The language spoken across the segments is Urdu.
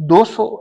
200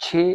6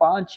5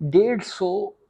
150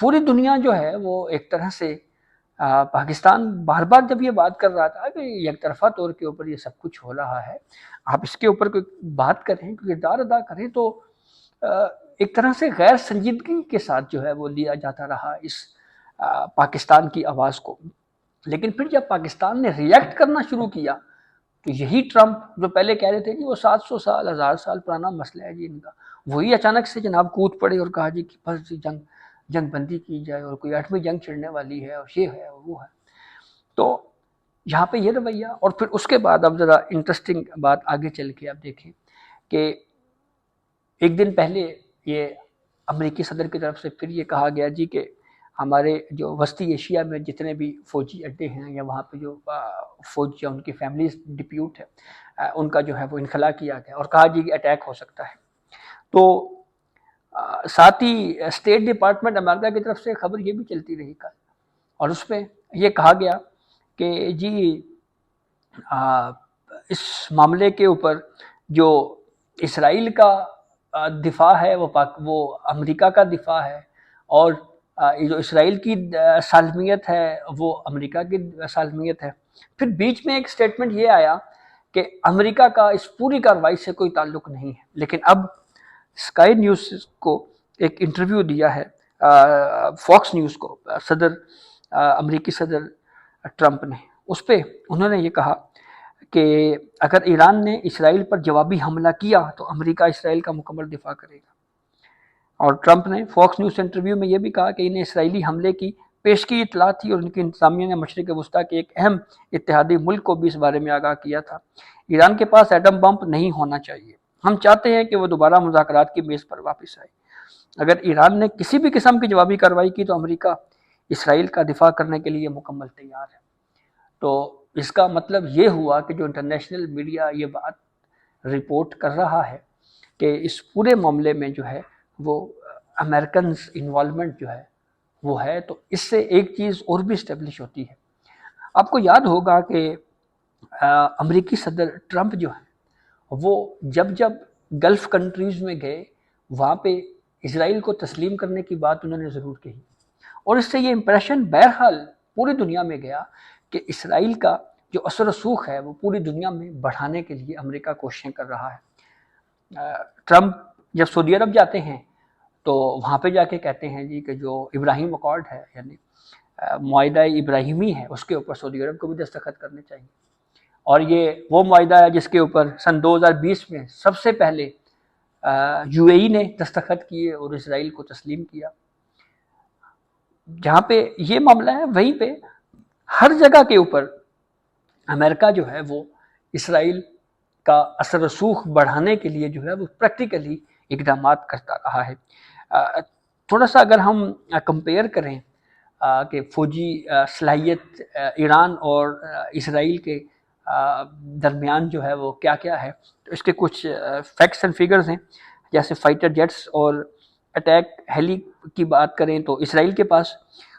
پوری دنیا جو ہے وہ ایک طرح سے پاکستان بار بار جب یہ بات کر رہا تھا کہ یک طرفہ طور کے اوپر یہ سب کچھ ہو رہا ہے، آپ اس کے اوپر کوئی بات کریں، کردار ادا کریں، تو ایک طرح سے غیر سنجیدگی کے ساتھ جو ہے وہ لیا جاتا رہا اس پاکستان کی آواز کو۔ لیکن پھر جب پاکستان نے ریئیکٹ کرنا شروع کیا تو یہی ٹرمپ جو پہلے کہہ رہے تھے کہ وہ 700 سال 1000 سال پرانا مسئلہ ہے جی ان کا، وہی اچانک سے جناب کود پڑے اور کہا جی کہ بس جی جنگ بندی کی جائے اور کوئی 8ویں جنگ چھڑنے والی ہے اور یہ ہے اور وہ ہے۔ تو یہاں پہ یہ رویہ، اور پھر اس کے بعد اب ذرا انٹرسٹنگ بات آگے چل کے آپ دیکھیں کہ ایک دن پہلے یہ امریکی صدر کی طرف سے پھر یہ کہا گیا جی کہ ہمارے جو وسطی ایشیا میں جتنے بھی فوجی اڈے ہیں یا وہاں پہ جو فوج یا ان کی فیملیز ڈپیوٹ ہے ان کا جو ہے وہ انخلا کیا گیا اور کہا جی کہ اٹیک ہو سکتا ہے۔ تو ساتھ ہی اسٹیٹ ڈپارٹمنٹ امریکہ کی طرف سے خبر یہ بھی چلتی رہی کل، اور اس پہ یہ کہا گیا کہ جی اس معاملے کے اوپر جو اسرائیل کا دفاع ہے وہ امریکہ کا دفاع ہے، اور جو اسرائیل کی سالمیت ہے وہ امریکہ کی سالمیت ہے۔ پھر بیچ میں ایک سٹیٹمنٹ یہ آیا کہ امریکہ کا اس پوری کارروائی سے کوئی تعلق نہیں ہے، لیکن اب اسکائی نیوز کو ایک انٹرویو دیا ہے، فاکس نیوز کو امریکی صدر ٹرمپ نے، اس پہ انہوں نے یہ کہا کہ اگر ایران نے اسرائیل پر جوابی حملہ کیا تو امریکہ اسرائیل کا مکمل دفاع کرے گا۔ اور ٹرمپ نے فاکس نیوز انٹرویو میں یہ بھی کہا کہ انہیں اسرائیلی حملے کی پیشگی اطلاع تھی اور ان کی انتظامیہ نے مشرق وسطیٰ کے ایک اہم اتحادی ملک کو بھی اس بارے میں آگاہ کیا تھا۔ ایران کے پاس ایٹم بم نہیں ہونا چاہیے، ہم چاہتے ہیں کہ وہ دوبارہ مذاکرات کی میز پر واپس آئے۔ اگر ایران نے کسی بھی قسم کی جوابی کارروائی کی تو امریکہ اسرائیل کا دفاع کرنے کے لیے مکمل تیار ہے۔ تو اس کا مطلب یہ ہوا کہ جو انٹرنیشنل میڈیا یہ بات رپورٹ کر رہا ہے کہ اس پورے معاملے میں جو ہے وہ امریکنز انوالومنٹ جو ہے وہ ہے، تو اس سے ایک چیز اور بھی اسٹیبلش ہوتی ہے۔ آپ کو یاد ہوگا کہ امریکی صدر ٹرمپ جو ہے وہ جب گلف کنٹریز میں گئے وہاں پہ اسرائیل کو تسلیم کرنے کی بات انہوں نے ضرور کہی، اور اس سے یہ امپریشن بہرحال پوری دنیا میں گیا کہ اسرائیل کا جو اثر و رسوخ ہے وہ پوری دنیا میں بڑھانے کے لیے امریکہ کوششیں کر رہا ہے۔ ٹرمپ جب سعودی عرب جاتے ہیں تو وہاں پہ جا کے کہتے ہیں جی کہ جو ابراہیم اکارڈ ہے یعنی معاہدہ ابراہیمی ہے اس کے اوپر سعودی عرب کو بھی دستخط کرنے چاہیے، اور یہ وہ معاہدہ ہے جس کے اوپر سن 2020 میں سب سے پہلے یو اے ای نے دستخط کیے اور اسرائیل کو تسلیم کیا۔ جہاں پہ یہ معاملہ ہے وہیں پہ ہر جگہ کے اوپر امریکہ جو ہے وہ اسرائیل کا اثر رسوخ بڑھانے کے لیے جو ہے وہ پریکٹیکلی اقدامات کرتا رہا ہے۔ تھوڑا سا اگر ہم کمپیئر کریں کہ فوجی صلاحیت ایران اور اسرائیل کے درمیان جو ہے وہ کیا کیا ہے، تو اس کے کچھ فیکٹس اینڈ فگرز ہیں، جیسے فائٹر جیٹس اور اٹیک ہیلی کی بات کریں تو اسرائیل کے پاس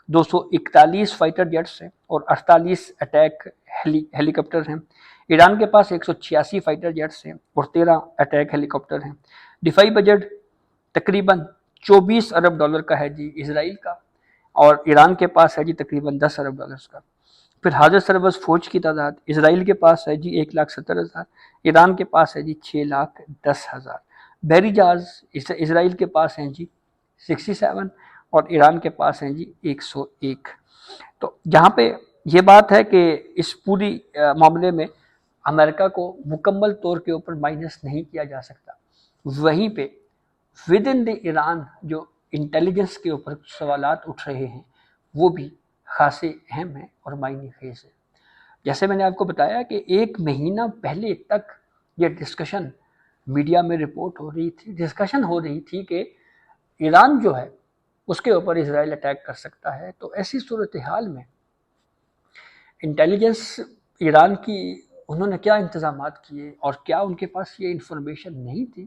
241 فائٹر جیٹس ہیں اور 48 اٹیک ہیلی کاپٹر ہیں۔ ایران کے پاس 186 فائٹر جیٹس ہیں اور 13 اٹیک ہیلی کاپٹر ہیں۔ دفاعی بجٹ تقریباً 24 ارب ڈالر کا ہے جی اسرائیل کا، اور ایران کے پاس ہے جی تقریباً 10 ارب ڈالرز کا۔ پھر حاضر سربز فوج کی تعداد اسرائیل کے پاس ہے جی 1,70,000، ایران کے پاس ہے جی 6,10,000۔ بحری جہاز اسرائیل کے پاس ہیں جی 67 اور ایران کے پاس ہیں جی 101۔ تو جہاں پہ یہ بات ہے کہ اس پوری معاملے میں امریکہ کو مکمل طور کے اوپر مائنس نہیں کیا جا سکتا، وہیں پہ ود ان دی ایران جو انٹیلیجنس کے اوپر سوالات اٹھ رہے ہیں وہ بھی خاصے اہم ہیں اور معنی خیز ہیں۔ جیسے میں نے آپ کو بتایا کہ 1 مہینہ پہلے تک یہ ڈسکشن میڈیا میں رپورٹ ہو رہی تھی کہ ایران جو ہے اس کے اوپر اسرائیل اٹیک کر سکتا ہے۔ تو ایسی صورتحال میں انٹیلیجنس ایران کی انہوں نے کیا انتظامات کیے، اور کیا ان کے پاس یہ انفارمیشن نہیں تھی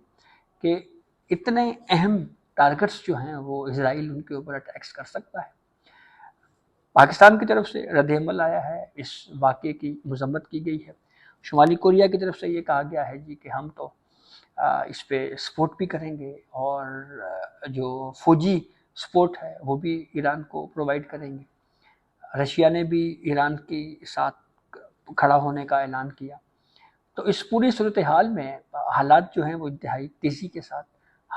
کہ اتنے اہم ٹارگٹس جو ہیں وہ اسرائیل ان کے اوپر اٹیکس کر سکتا ہے۔ پاکستان کی طرف سے رد عمل آیا ہے، اس واقعے کی مذمت کی گئی ہے۔ شمالی کوریا کی طرف سے یہ کہا گیا ہے جی کہ ہم تو اس پہ سپورٹ بھی کریں گے، اور جو فوجی سپورٹ ہے وہ بھی ایران کو پرووائڈ کریں گے۔ رشیا نے بھی ایران کے ساتھ کھڑا ہونے کا اعلان کیا۔ تو اس پوری صورتحال میں حالات جو ہیں وہ انتہائی تیزی کے ساتھ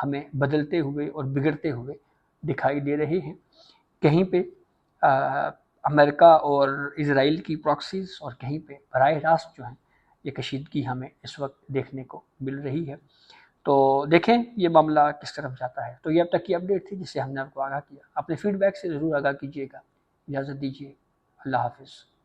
ہمیں بدلتے ہوئے اور بگڑتے ہوئے دکھائی دے رہے ہیں۔ کہیں پہ امریکہ اور اسرائیل کی پراکسیز اور کہیں پہ براہ راست جو ہیں یہ کشیدگی ہمیں اس وقت دیکھنے کو مل رہی ہے۔ تو دیکھیں یہ معاملہ کس طرف جاتا ہے۔ تو یہ اب تک کی اپڈیٹ تھی جس سے ہم نے آپ کو آگاہ کیا۔ اپنے فیڈ بیک سے ضرور آگاہ کیجیے گا۔ اجازت دیجیے، اللہ حافظ۔